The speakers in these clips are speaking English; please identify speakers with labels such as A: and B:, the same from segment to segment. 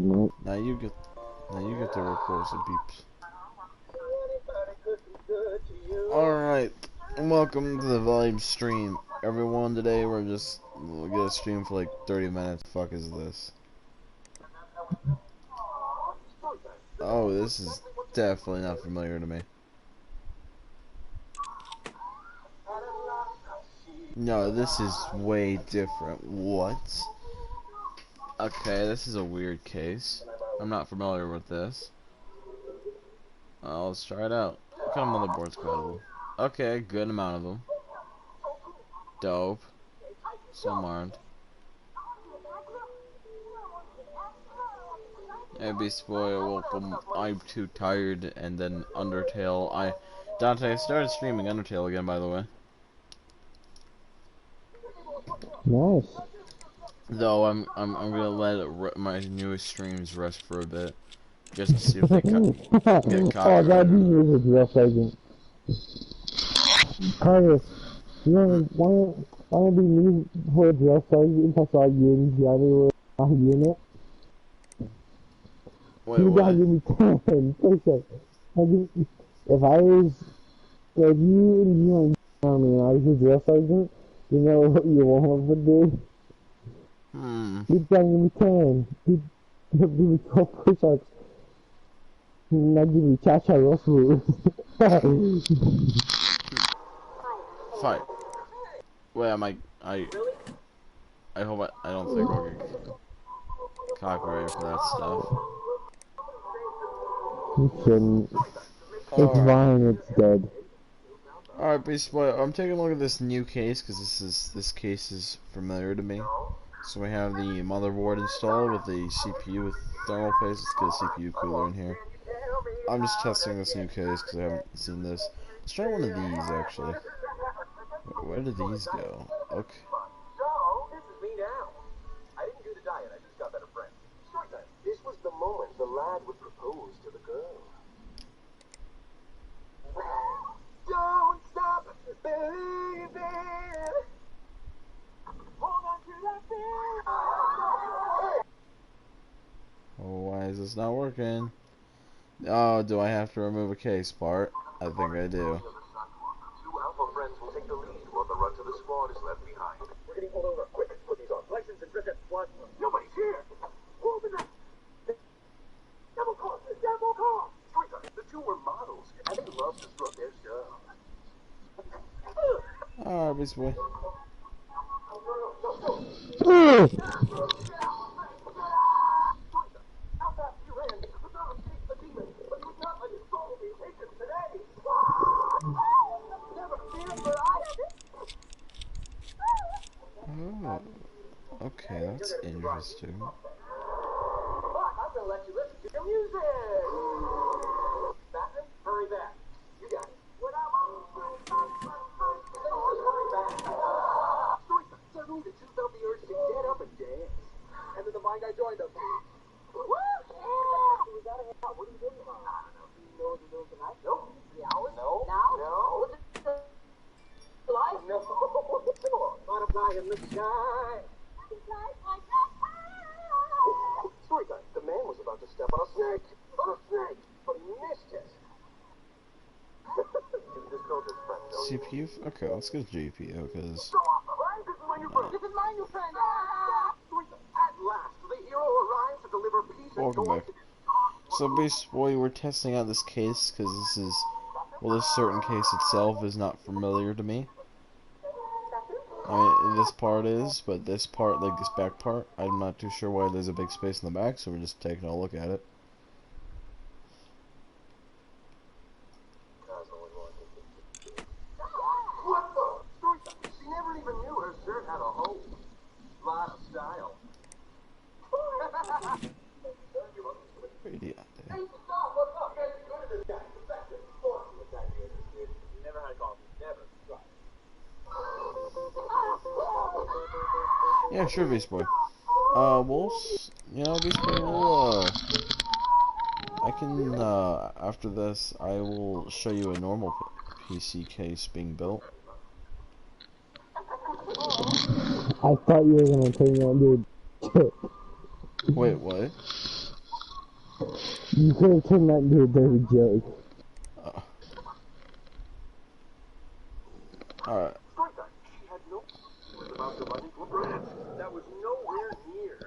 A: Now you get, to record some peeps. Alright, and welcome to the Volume stream. Everyone, today we'll get a stream for like 30 minutes. Fuck is this? Oh, this is definitely not familiar to me. No, this is way different. What? Okay, this is a weird case. I'm not familiar with this. Let's try it out. What kind of motherboard's compatible? Okay, good amount of them. Dope. Some aren't. Hey, Beast Boy, welcome. I'm too tired, and then Undertale. Dante, I started streaming Undertale again, by the way.
B: Nice.
A: Though I'm gonna let my newest streams rest for a bit, just to see if they get copyrighted.
B: Oh God, these was a drill sergeant. Carter, why don't be me for a drill sergeant if I saw you and Johnny were on unit?
A: Wait,
B: you
A: what?
B: gotta give me 10. If I was, like you and you on me and I was a drill sergeant, you know what you want would do? You gotta give me 10. Give me 12 push-ups. Now give me cha-cha Russell.
A: Fight. Wait, I hope I don't think we'll get copyrighted for that stuff.
B: You shouldn't. It's fine, it's dead.
A: Alright, Beast Boy, I'm taking a look at this new case, because this case is familiar to me. So we have the motherboard installed with the CPU with thermal paste. Let's get a CPU cooler in here. I'm just testing this new case because I haven't seen this. Let's try one of these, actually. Where did these go? Okay.
C: So, this is me now. I didn't do the diet, I just got better friends. Storytime. This was the moment the lad would propose to the girl. Don't stop believing. Hold on to that feeling.
A: Oh, why is this not working? Oh, do I have to remove a case part? I think I do.
C: Two alpha friends will take the lead while the run to the squad is left behind. We're getting pulled over. Quick, put these on. License and ticket. What? Nobody's here. Open up. Double call. Double call. Storytime. The two were models, and they love to strut their stuff.
A: Alright, Beast Boy. Oh, okay, that's interesting.
C: I'm gonna let you listen to your music. Batman, hurry back. You got it. When I'm suddenly the two felt the urge to get up and dance. And then the blind guy joined them. Woo! We gotta hang out. What are you doing tomorrow? I don't know. Do you know what you're doing tonight? Nope. 3 hours? No. Now? No. What's it? Life? No. Butterfly in the sky. Storytime. The man was about to step on a snake. But he missed it.
A: CPU? Okay, let's get GPU, because...
C: This is my new friend. This is my new friend. At last, the hero arrives to deliver peace and
A: Welcome
C: joy.
A: back. So, Beast Boy, we're testing out this case, because this is... Well, this certain case itself is not familiar to me. I mean, this part is, but this part, like this back part, I'm not too sure why there's a big space in the back, so we're just taking a look at it.
C: What the? Storytime. She never even knew her shirt had a hole. Lot of style.
A: Radio.
C: Hey, stop! What's up? Guys, go to this guy. Perfection. Never had coffee. Never. Right.
A: Yeah, sure, Beast Boy. Beast Boy, I can, after this, I will show you a normal PC case being built.
B: I thought you were gonna turn me on, dude.
A: Wait, what?
B: You could have turned that into a dirty joke.
A: Alright.
C: She had no about the money that was nowhere near.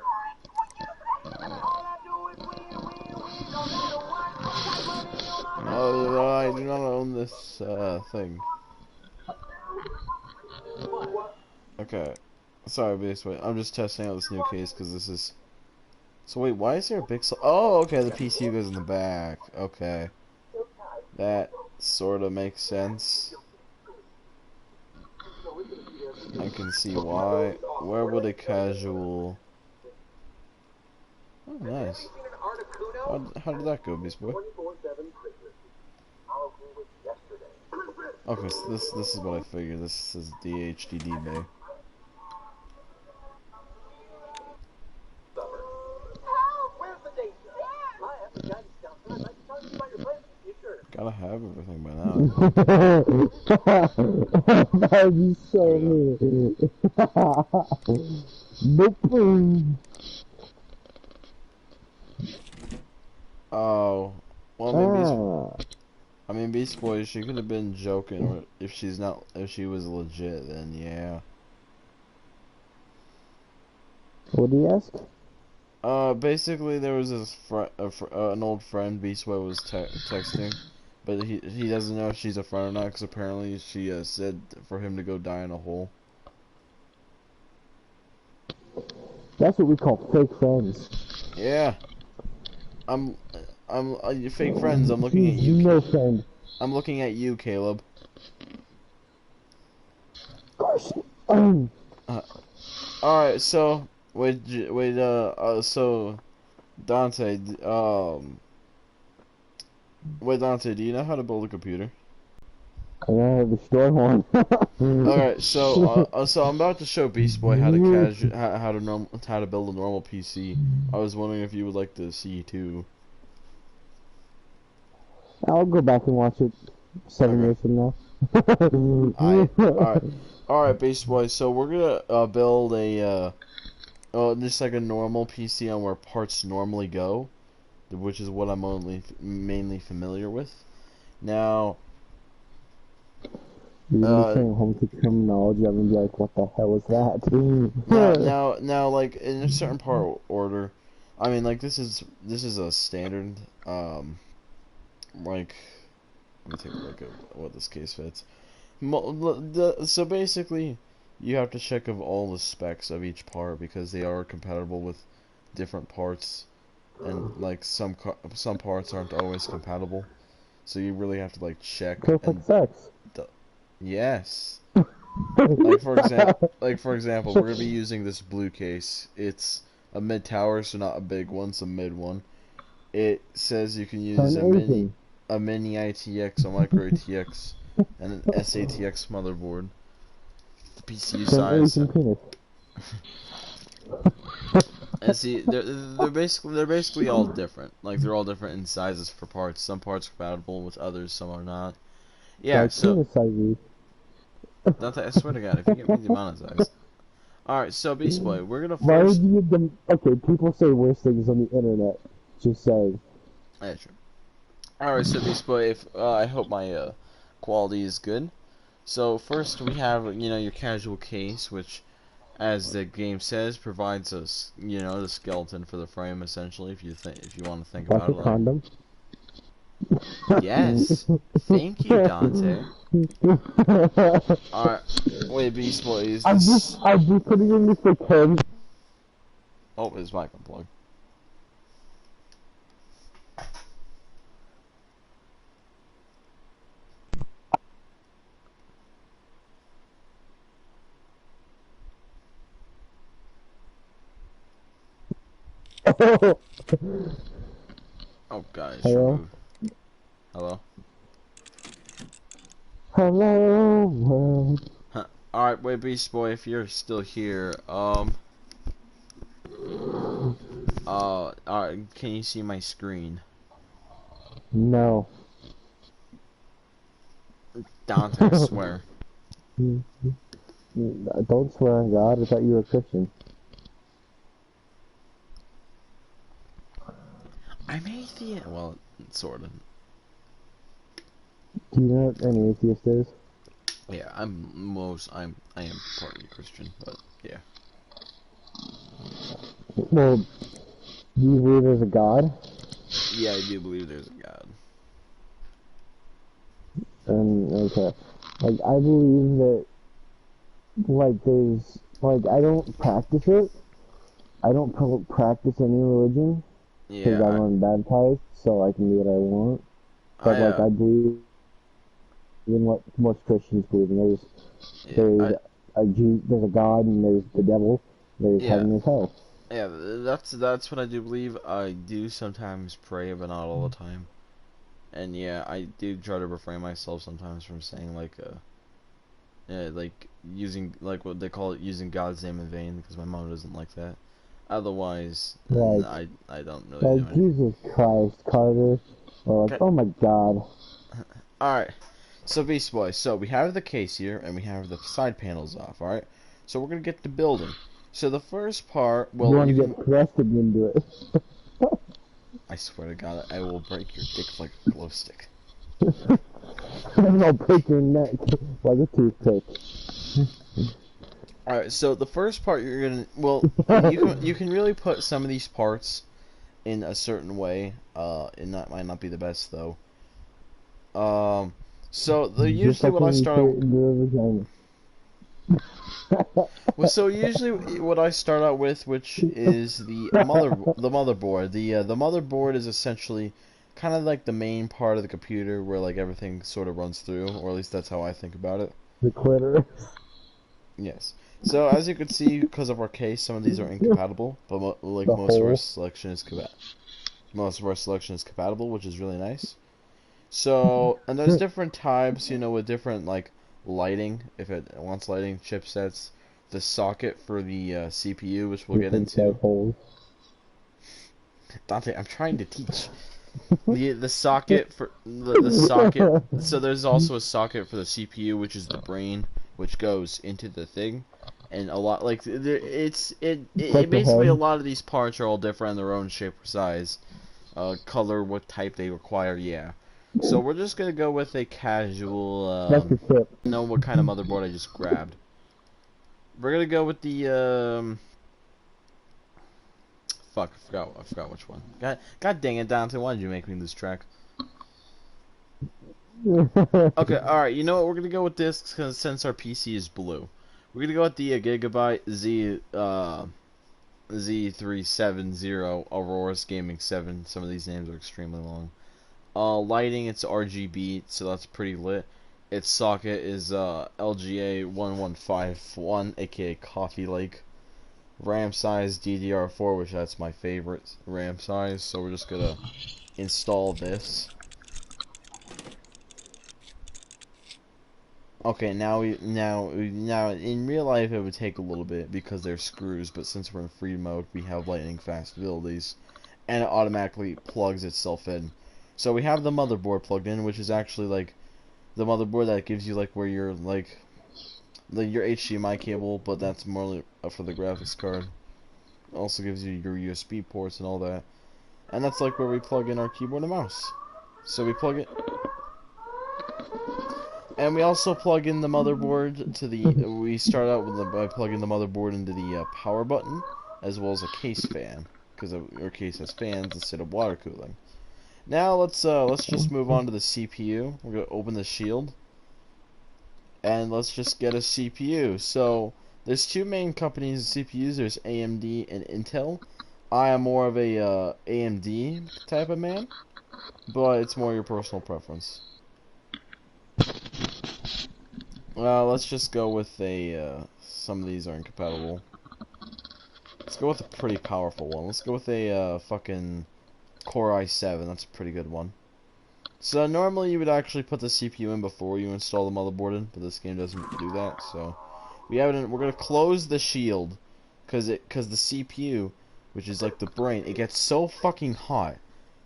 C: All I do is win, no matter what. I got money on my
A: Oh, I do not own this thing. Okay. Sorry, basically. I'm just testing out this new case because this is. So wait, why is there a big? Oh, okay. The PCU goes in the back. Okay. That sort of makes sense. I can see why. Where would a casual? Oh, nice. How did that go, Beast Boy? Okay, so this is what I figured. This is the HDD bay. Gotta have everything by now.
B: That would be so mean. Nope.
A: Oh, well maybe Beast Boy, she could have been joking, or if she was legit, then yeah.
B: What do you ask?
A: Basically there was this an old friend Beast Boy was texting, but he doesn't know if she's a friend or not, because apparently she said for him to go die in a hole.
B: That's what we call fake friends.
A: Yeah. I'm fake friends. I'm looking at you.
B: No friend.
A: I'm looking at you, Caleb.
B: Gosh.
A: Alright, so so Dante, wait, Dante, do you know how to build a computer?
B: I know how to destroy one.
A: Alright, so I'm about to show Beast Boy how to how to build a normal PC. I was wondering if you would like to see too.
B: I'll go back and watch it 7 years from now.
A: Alright, Beast Boy. So we're gonna build a just like a normal PC on where parts normally go, which is what I'm mainly familiar with. Now,
B: you're saying home to terminology. I'm gonna be like, what the hell is that?
A: now, like in a certain part order. I mean, like this is a standard. Like, let me take a look at what this case fits. So basically, you have to check of all the specs of each part because they are compatible with different parts, and like some parts aren't always compatible. So you really have to like check.
B: Perfect sex.
A: Yes. Like for example, we're gonna be using this blue case. It's a mid tower, so not a big one, it's a mid one. It says you can use a mini ITX, a micro ATX, and an SATX motherboard. The PCU size. And see, they're basically all different. Like they're all different in sizes for parts. Some parts are compatible with others, some are not. Yeah, so. Dante, I swear to God, if you get me demonetized. Alright, so Beast Boy, we're gonna first.
B: Okay, people say worse things on the internet. Just saying.
A: Yeah, true. Alright, so Beast Boy, if I hope my quality is good. So first we have your casual case, which, as the game says, provides us the skeleton for the frame essentially. If you want to think about it.
B: Like a condom.
A: Yes. Thank you, Dante. Alright. Wait, Beast Boy, is this...
B: I'm just putting in this for Ken.
A: Oh, his mic unplugged. Oh, guys.
B: Hello?
A: Hello?
B: Hello, world.
A: Huh. Alright, wait, Beast Boy, if you're still here, alright, can you see my screen?
B: No.
A: Dante, I swear.
B: Don't swear on God, I thought you were a Christian.
A: I'm atheist. Well, sort of.
B: Do you know what an atheist is?
A: Yeah, I am partly Christian, but yeah.
B: Well, do you believe there's a God?
A: Yeah, I do believe there's a God.
B: And okay, like I believe that like there's like I don't practice it. I don't practice any religion because
A: Yeah,
B: I'm unbaptized, so I can do what I want. But like I believe in what most Christians believe in. There's there's a God and there's the devil. There's
A: yeah,
B: heaven and hell.
A: yeah. That's what I do believe. I do sometimes pray, but not all the time. And yeah, I do try to refrain myself sometimes from saying like using like what they call it, using God's name in vain, because my mom doesn't like that. Otherwise,
B: Like
A: I don't really do anything.
B: Jesus Christ, Carter, or like
A: Okay.
B: oh my God.
A: All right. So Beast Boy, so we have the case here, and we have the side panels off. All right. So we're gonna get to building. So the first part,
B: You
A: well,
B: want
A: you
B: to
A: can.
B: get thrusted into it.
A: I swear to God, I will break your dick like a glow stick.
B: And I'll break your neck like a toothpick.
A: Alright, so the first part you're gonna, well, you can really put some of these parts in a certain way. And that might not be the best though. So
B: Just
A: usually
B: like
A: what I
B: when you
A: start
B: put it into a vagina.
A: well, so usually what I start out with, which is the motherboard. The motherboard is essentially kind of like the main part of the computer where like everything sort of runs through, or at least that's how I think about it.
B: The clitoris.
A: Yes. So as you can see, because of our case, some of these are incompatible, but like
B: The
A: most of our
B: hole.
A: selection is compatible, which is really nice. So, and there's different types, you know, with different like lighting. If it wants lighting chipsets, the socket for the CPU, which we'll get
B: Different
A: into.
B: size holes.
A: Dante, I'm trying to teach. The socket for the socket. So there's also a socket for the CPU, which is the brain, which goes into the thing, and a lot like
B: Like the
A: basically a
B: head.
A: lot of these parts are all different in their own shape or size, color, what type they require. Yeah. So we're just gonna go with a casual.
B: That's the tip.
A: Know what kind of motherboard I just grabbed. We're gonna go with the Fuck, I forgot which one. God dang it, Dante, why did you make me lose track? Okay, alright, you know what, we're gonna go with this, cause since our PC is blue. We're gonna go with the Gigabyte Z370 Aurora's Gaming 7. Some of these names are extremely long. Lighting, it's RGB, so that's pretty lit. Its socket is LGA 1151, aka Coffee Lake. RAM size DDR4, which that's my favorite RAM size, so we're just gonna install this. Okay, now in real life it would take a little bit because they're screws, but since we're in free mode, we have lightning fast abilities, and it automatically plugs itself in. So we have the motherboard plugged in, which is actually like the motherboard that gives you like where you're like your HDMI cable, but that's more for the graphics card. It also gives you your USB ports and all that. And that's like where we plug in our keyboard and mouse. So we plug it. And we also plug in the motherboard to the... We start out with by plugging the motherboard into the power button, as well as a case fan. Because our case has fans instead of water cooling. Now let's just move on to the CPU. We're going to open the shield. And let's just get a CPU. So... There's two main companies of CPUs. There's AMD and Intel. I am more of a AMD type of man, but it's more your personal preference. Let's just go with a. Some of these are incompatible. Let's go with a pretty powerful one. Let's go with a fucking Core i7. That's a pretty good one. So normally you would actually put the CPU in before you install the motherboard in, but this game doesn't do that. So. We're gonna close the shield, cause the CPU, which is like the brain, it gets so fucking hot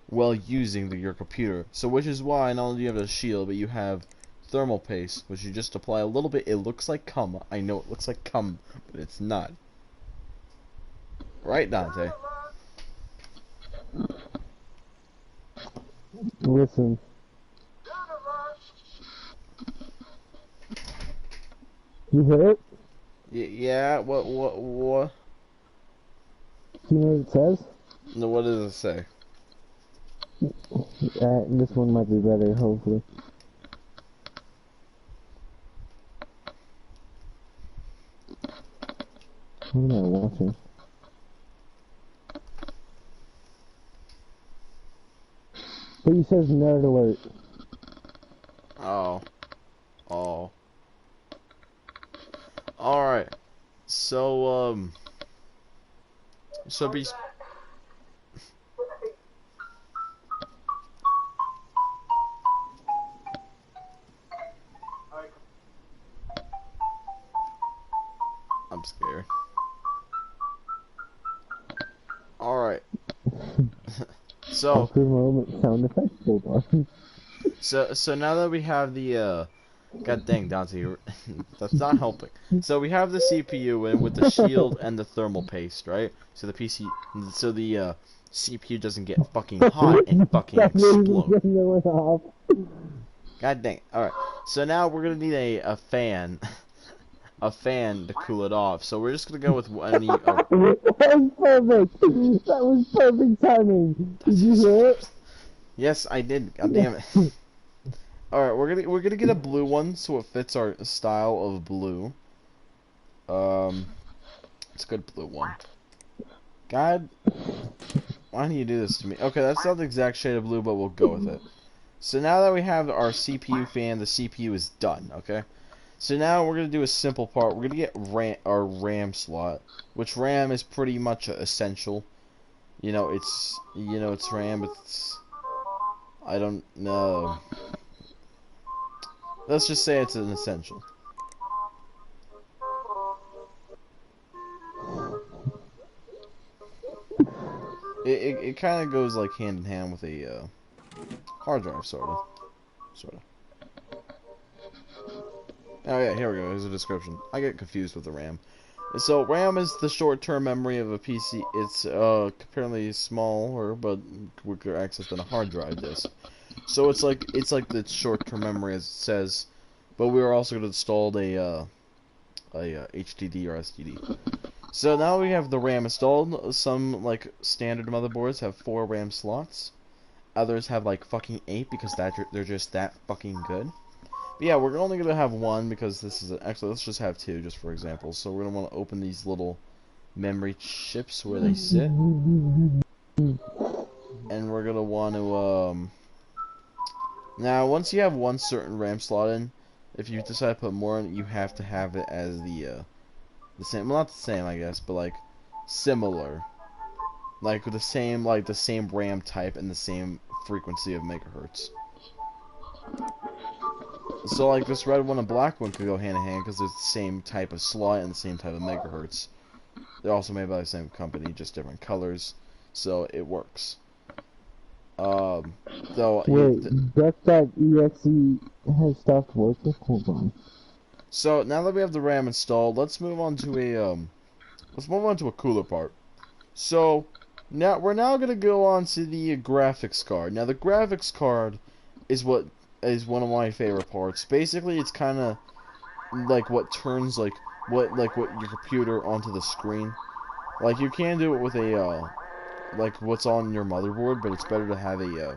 A: while using your computer. So which is why not only do you have a shield, but you have thermal paste, which you just apply a little bit. It looks like cum. I know it looks like cum, but it's not. Right, Dante?
B: Listen. You hear it?
A: Yeah, what?
B: You know what it says?
A: No, what does it say?
B: This one might be better, hopefully. What am I watching? But he says nerd alert.
A: Oh. Oh. Alright. So, be... I'm scared. Alright. So...
B: After a moment, sound effects hold on.
A: So now that we have the, God dang, Dante, that's not helping. So we have the CPU and with the shield and the thermal paste, right? So the CPU doesn't get fucking hot and fucking explode. God dang. Alright. So now we're gonna need a fan. A fan to cool it off. So we're just gonna go with any...
B: That was perfect! That was perfect timing! Did you hear it?
A: Yes, I did. God damn it. Alright, we're gonna get a blue one so it fits our style of blue. It's a good blue one. God, why do you do this to me? Okay, that's not the exact shade of blue, but we'll go with it. So now that we have our CPU fan, the CPU is done, okay? So now we're gonna do a simple part. We're gonna get our RAM slot, which RAM is pretty much essential. It's RAM, but I don't know. Let's just say it's an essential. It kind of goes like hand in hand with a hard drive, sort of. Oh yeah, here we go. Here's a description. I get confused with the RAM. So RAM is the short-term memory of a PC. It's apparently smaller, but quicker access than a hard drive disk. So it's like the short-term memory as it says, but we are also going to install a HDD or SDD. So now we have the RAM installed. Some like standard motherboards have 4 RAM slots. Others have like fucking 8 because they're just that fucking good. But yeah, we're only gonna have 1 because this is actually let's just have 2 just for example. So we're gonna want to open these little memory chips where they sit, and we're gonna want to now once you have one certain RAM slot in, if you decide to put more in, you have to have it as the same, well not the same I guess, but like similar, like with the same RAM type and the same frequency of megahertz. So like this red one and black one could go hand in hand because they're the same type of slot and the same type of megahertz. They're also made by the same company, just different colors, so it works. Though
B: wait, that.exe has stopped working. Hold on.
A: So now that we have the RAM installed, let's move on to a cooler part. So now we're gonna go on to the graphics card. Now the graphics card is one of my favorite parts. Basically, it's kind of like what turns what your computer onto the screen. Like you can do it with a like what's on your motherboard, but it's better to have a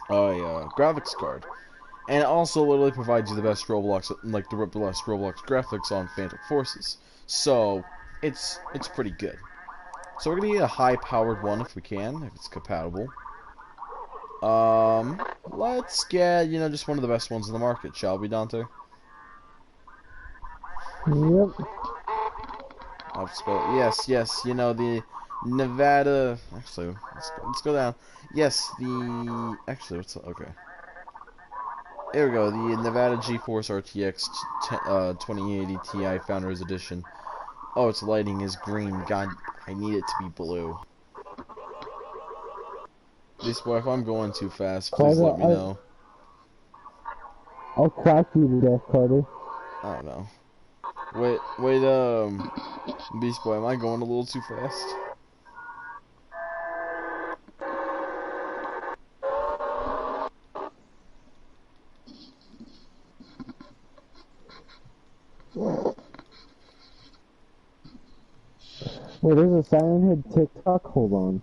A: graphics card. And it also literally provides you the best Roblox graphics on Phantom Forces. So it's pretty good. So we're gonna need a high-powered one if we can, if it's compatible. Let's get, just one of the best ones in the market, shall we, Dante?
B: Yep.
A: Yes, the Nevada... Actually, let's go down. Yes, Actually, okay. There we go, the Nevada GeForce RTX 2080 Ti Founders Edition. Oh, its lighting is green. God, I need it to be blue. This boy, if I'm going too fast, please let me know.
B: I'll crack you to death, Carter.
A: I don't know. Wait, Beast Boy, am I going a little too fast?
B: Wait, there's a Siren Head TikTok? Hold on.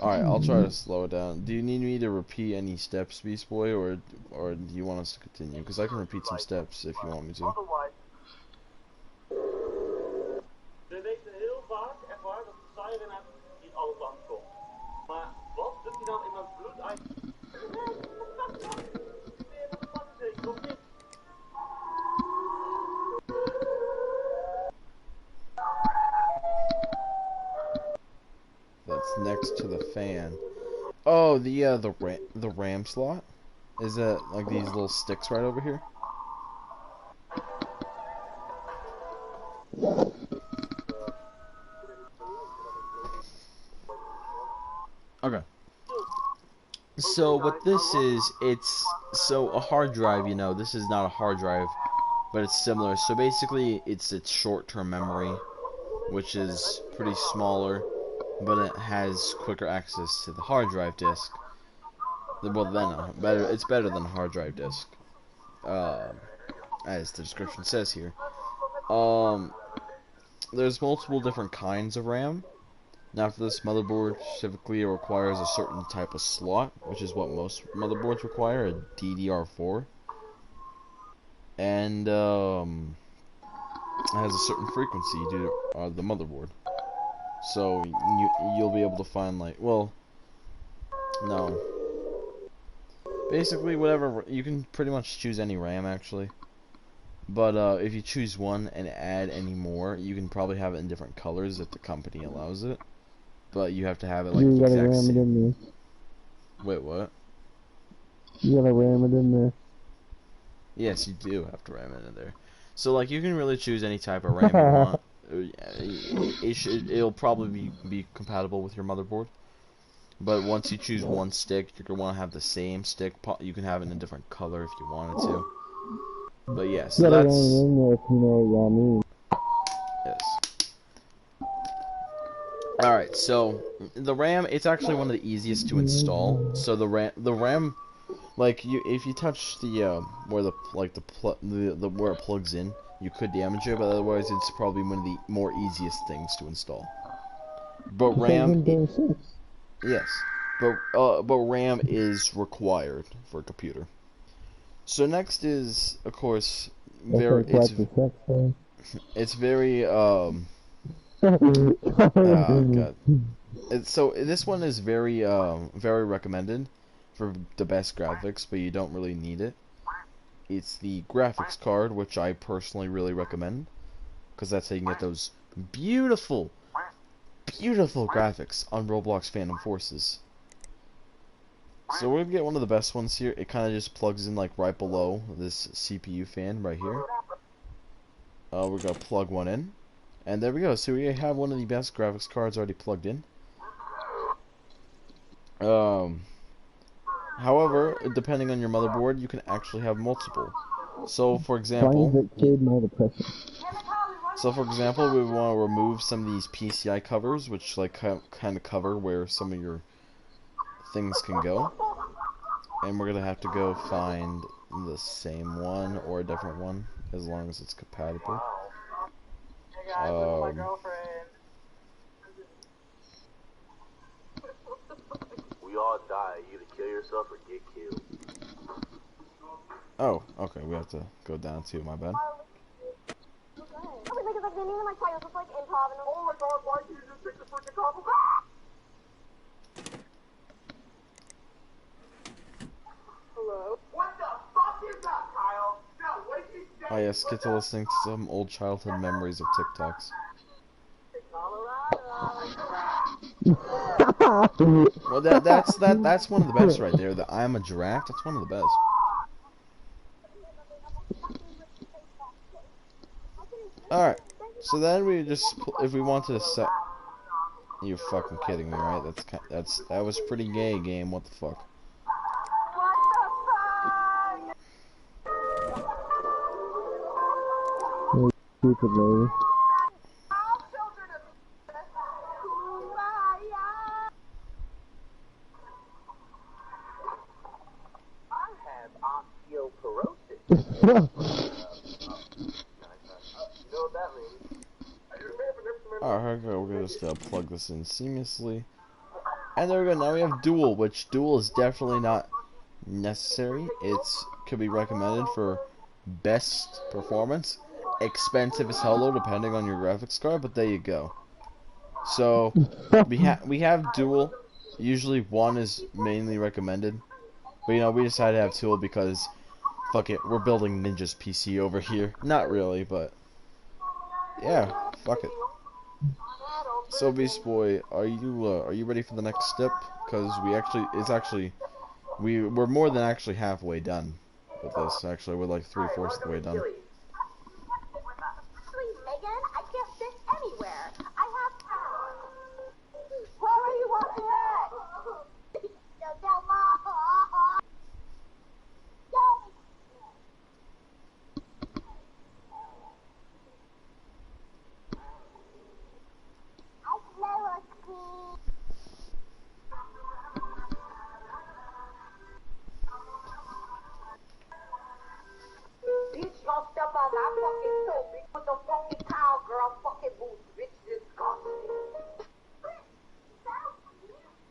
A: Alright, I'll try to slow it down. Do you need me to repeat any steps, Beast Boy, or do you want us to continue? Because I can repeat some steps if you want me to.
C: We weten heel vaak ervaar dat de siren net niet alles langskomt. Maar wat doet hij dan in dat bloed uit?
A: That's next to the fan. Oh, the RAM slot? Is that like these little sticks right over here? Okay. So what this is, so a hard drive, you know, this is not a hard drive, but it's similar. So basically, it's short-term memory, which is pretty smaller, but it has quicker access to the hard drive disk. Well, then, it's better than a hard drive disk, as the description says here. There's multiple different kinds of RAM. Now, for this motherboard specifically, it requires a certain type of slot, which is what most motherboards require, a DDR4. And, it has a certain frequency due to the motherboard. So, you'll be able to find, like, well, no. Basically, whatever, you can pretty much choose any RAM, actually. But, if you choose one and add any more, you can probably have it in different colors if the company allows it. But you have to have it like
B: You
A: the
B: gotta
A: exact
B: ram it
A: same.
B: in there.
A: Wait, what?
B: You gotta ram it in there.
A: Yes, you do have to ram it in there. So like you can really choose any type of RAM you want. It'll probably be compatible with your motherboard. But once you choose one stick, you're gonna want to have the same stick. You can have it in a different color if you wanted to. But yeah, so
B: you gotta
A: that's
B: ram it in there if you know what I mean.
A: yes. Alright, so the RAM, it's actually one of the easiest to install. So the RAM, like if you touch the where the where it plugs in, you could damage it, but otherwise it's probably one of the more easiest things to install. But yes, but RAM is required for a computer. So next is, of course, it's very God. So this one is very recommended for the best graphics, but you don't really need it. It's the graphics card, which I personally really recommend, because that's how you can get those beautiful graphics on Roblox Phantom Forces. So we're gonna get one of the best ones here. It kind of just plugs in like right below this CPU fan right here. We're gonna plug one in. And there we go. So we have one of the best graphics cards already plugged in. However, depending on your motherboard, you can actually have multiple. So, for example, we want to remove some of these PCI covers, which like kind of cover where some of your things can go. And we're gonna have to go find the same one or a different one, as long as it's compatible.
C: Hey guys, this is my girlfriend.
D: We all die. You either kill yourself or get killed.
A: Oh, okay, we have to go down too, my bad.
C: Oh my god, why did you just pick the freaking couple? Hello? What the fuck is that, Kyle? No, what did you say?
A: Oh yes, get to listening to some old childhood memories of TikToks. Well, that's one of the best right there. The I'm a Giraffe. That's one of the best. All right. So then we just, if we wanted to set, you're fucking kidding me, right? That was pretty gay, game. What the fuck?
B: Stupid lady.
A: we're just gonna plug this in seamlessly. And there we go, now we have dual, which dual is definitely not necessary. It's could be recommended for best performance. Expensive as hell though, depending on your graphics card, but there you go. So we have dual. Usually one is mainly recommended. But you know, we decided to have dual because fuck it, we're building Ninja's PC over here. Not really, but yeah, fuck it. So Beast Boy, are you ready for the next step? Because we're more than actually halfway done with this. Actually, we're like 3/4 of the way done.
C: Megan, I can't fit anywhere. I have. Where are you walking at? Don't tell Mom. I smell a clean. Bitch, don't step on my fucking toe, bitch, with the fucking cowgirl fucking boots, bitch, disgusting.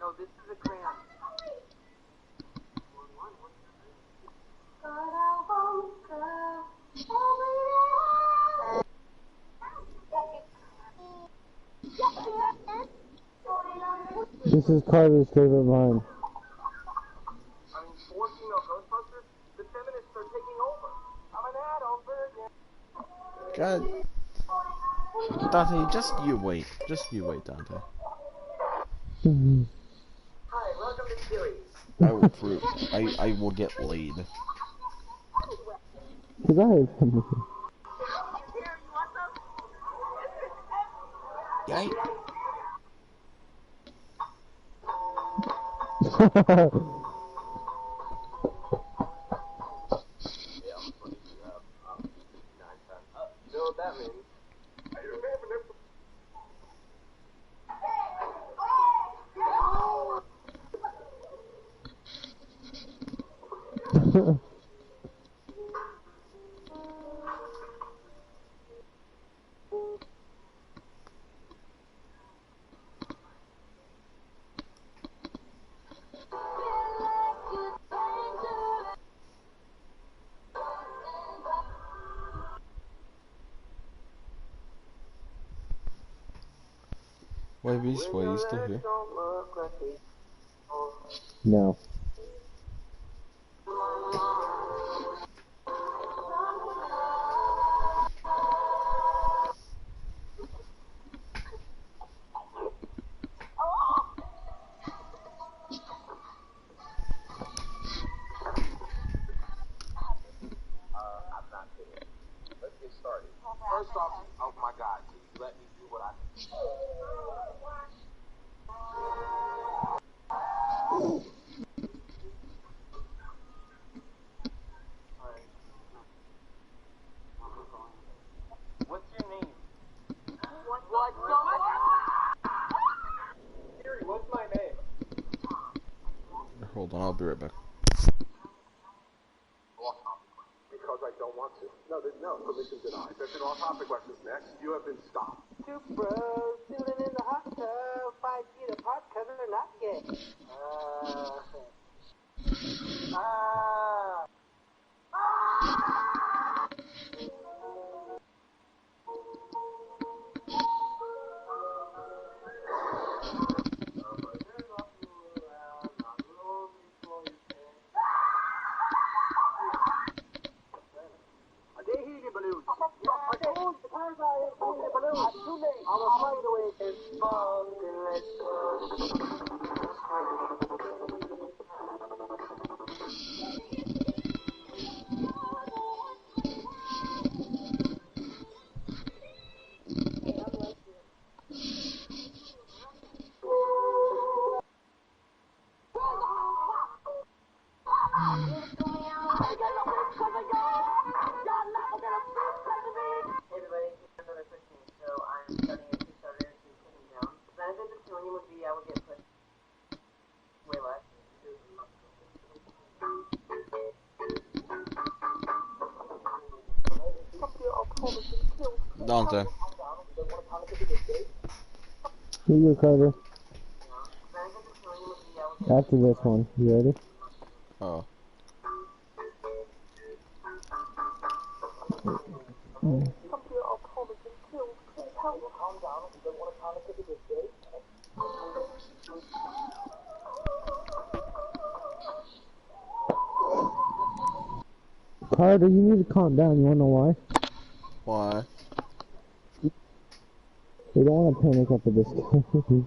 C: No, this is a crayon.
B: This is Carter's favorite line.
C: I'm forcing no Ghostbusters. The feminists are taking over. I'm an adult virgin.
A: God, Dante, just you wait, Dante.
C: Hi, welcome to Chili's.
A: I will prove. I will get laid.
B: Cause I hate something.
C: Here, you want some?
A: Yay.
C: You know what that means? Are you remembering it?
A: Wait, Beast Boy, you still here?
B: No.
C: I'm not kidding. Let's get started. First off, oh my God, please let me do what I What's your name? What's Siri, what's my name?
A: Hold on, I'll be right back.
D: Because I don't want to. No, permission denied. There's an off-topic questions next. You have been stopped.
C: Two bros chilling in the hot tub, 5 feet apart, cause they're not gay.
A: Dante.
B: Here you go, Carter. After this one, you ready?
A: Oh.
C: Some here are comic and killed. Please help. Calm down. You don't want to panic at this day.
B: Carter, you need to calm down. You wanna know why?
A: Why?
B: We don't want to panic after this game.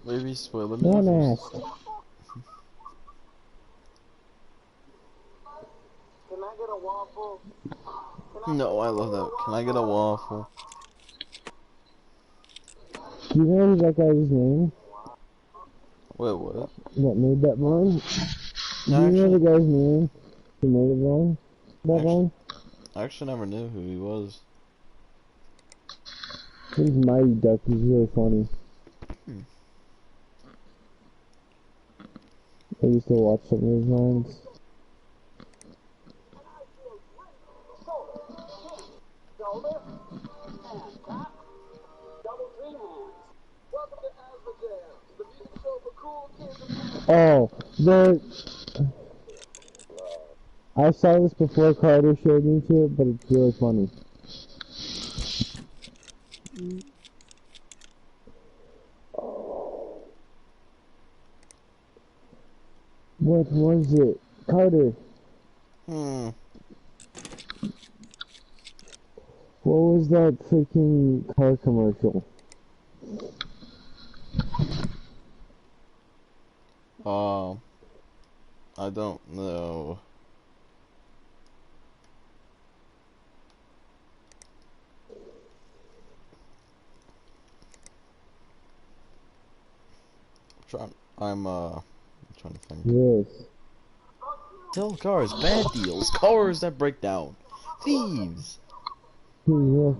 A: Maybe spoiler me
B: One
A: first.
B: ass.
C: Can I get a waffle?
A: No, I love that. Can I get a waffle?
B: Do you know that guy's name
A: Wait, what?
B: that made that line? Do you know
A: Actually,
B: the guy's name who made it line? That line?
A: I actually never knew who he was.
B: He's Mighty Duck. He's really funny. I used to watch some of his lines. Oh, I saw this before Carter showed me to it, but it's really funny. What was it? Carter, what was that freaking car commercial?
A: I don't know. I'm trying to think.
B: Yes.
A: Sell cars, bad deals, cars that break down, thieves.
B: Yes.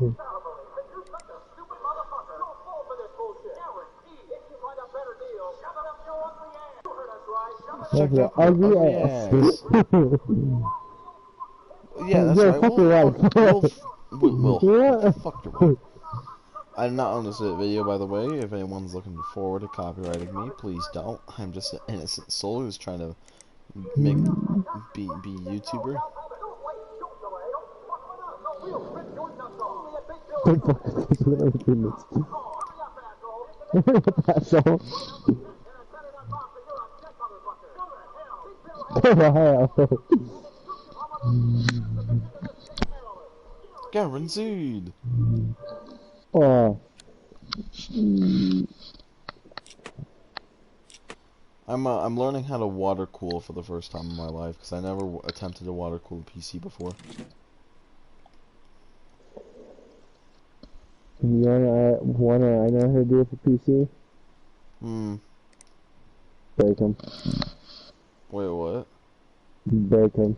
A: Check out her ugly ass. Yeah, that's
B: Yo,
A: right.
B: fuck your wife.
A: Fuck your wife. I did not own this video, by the way. If anyone's looking forward to copyrighting me, please don't. I'm just an innocent soul who's trying to be YouTuber.
B: That's all.
A: Guaranteed.
B: Oh.
A: I'm learning how to water cool for the first time in my life because I never attempted to water cool a PC before.
B: You wanna I know how to do it for PC? Break them.
A: Wait, what?
B: Break them.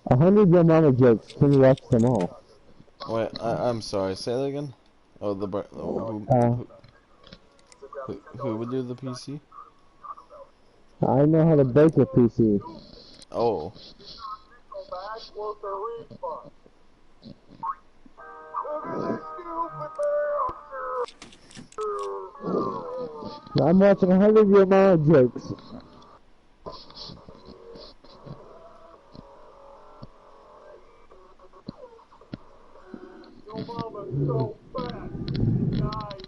B: 100 Your Mama jokes. Can you watch them all?
A: Wait, I'm sorry. Say that again. Oh, who would do the PC?
B: I know how to break a PC.
A: Oh.
B: I'm watching 100 Your Mama jokes.
D: Your mama's so fat. Nice,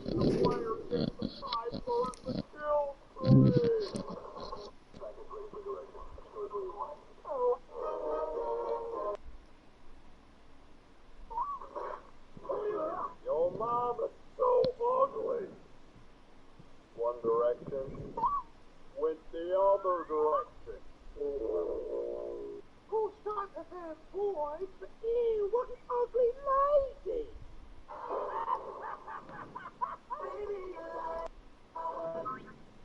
D: the player gets the 5 kill Your mama's so ugly. One direction, went the other direction. Who's not a bad boy, but ew, what an ugly lady!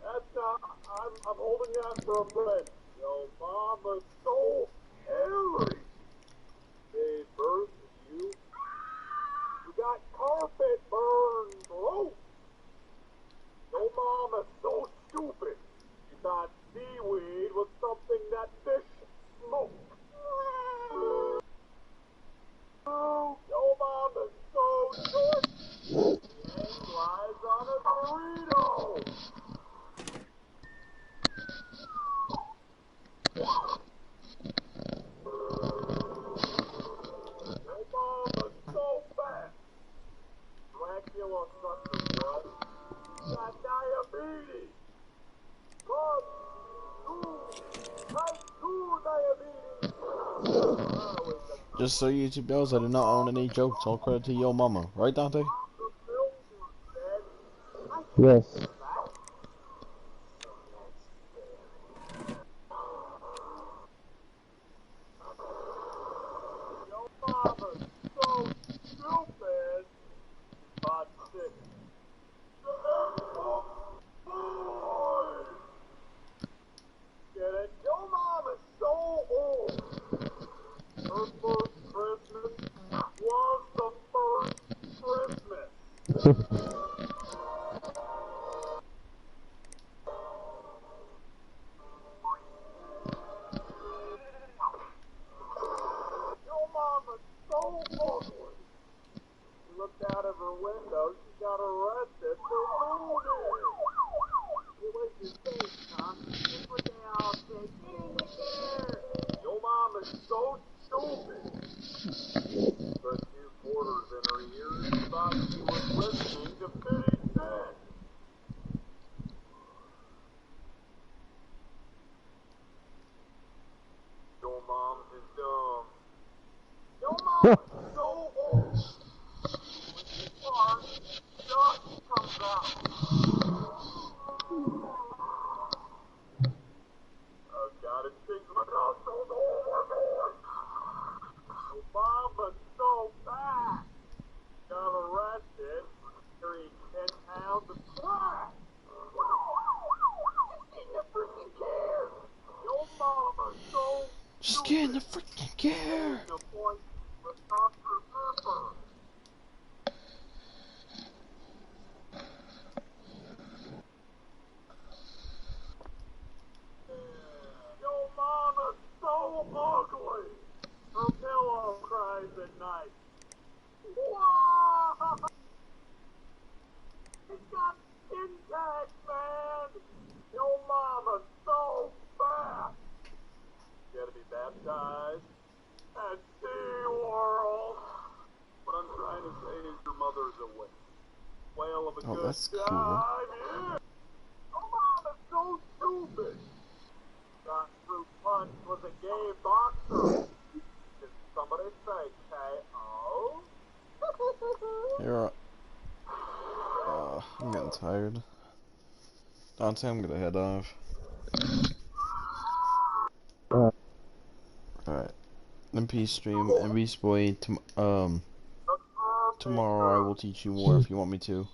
D: That's not, I'm holding you out for a friend. Your mama's so hairy. Gave birth to you. You got carpet burn, bro. Your mama's so stupid.
A: Just so YouTube knows, I do not own any jokes. All credit to Yo Mama. Right, Dante?
B: Yes.
D: Your mama's so stupid. But sick. Get it? Your mom is so old. Her first Christmas was the first Christmas. Your mama's so ugly. She looked out of her window. She got arrested for looting. You wait your face, son. Just what they all say. Get in the chair. Your mom is so stupid. Put 2 quarters in her ears and thought she was listening to 50 Cent. Your mom is dumb. Your mom is so old. When she farts, dust comes out. Oh God, it stings my nostrils. Oh my God. Your mom is so fat. Got arrested for carrying 10 pounds of crack. Just get in the freaking chair. Your mama is so
A: Just get in the freaking gear!
D: the point with Dr. Pepper. Your mama's so ugly. Her pillow cries at night. Whoa! It's got skin tags, man. Your mama's so fat. You gotta be baptized at SeaWorld. What I'm trying to say is your mother's a whale. Whale of a
A: Oh,
D: good
A: that's cool.
D: time, yeah. Your mama's so stupid. Thought Fruit Punch was a gay boxer. Did somebody say K.O.?
A: Here, I'm getting tired. Dante, I'm gonna head off. Alright. MP stream and Beast Boy tomorrow I will teach you more if you want me to.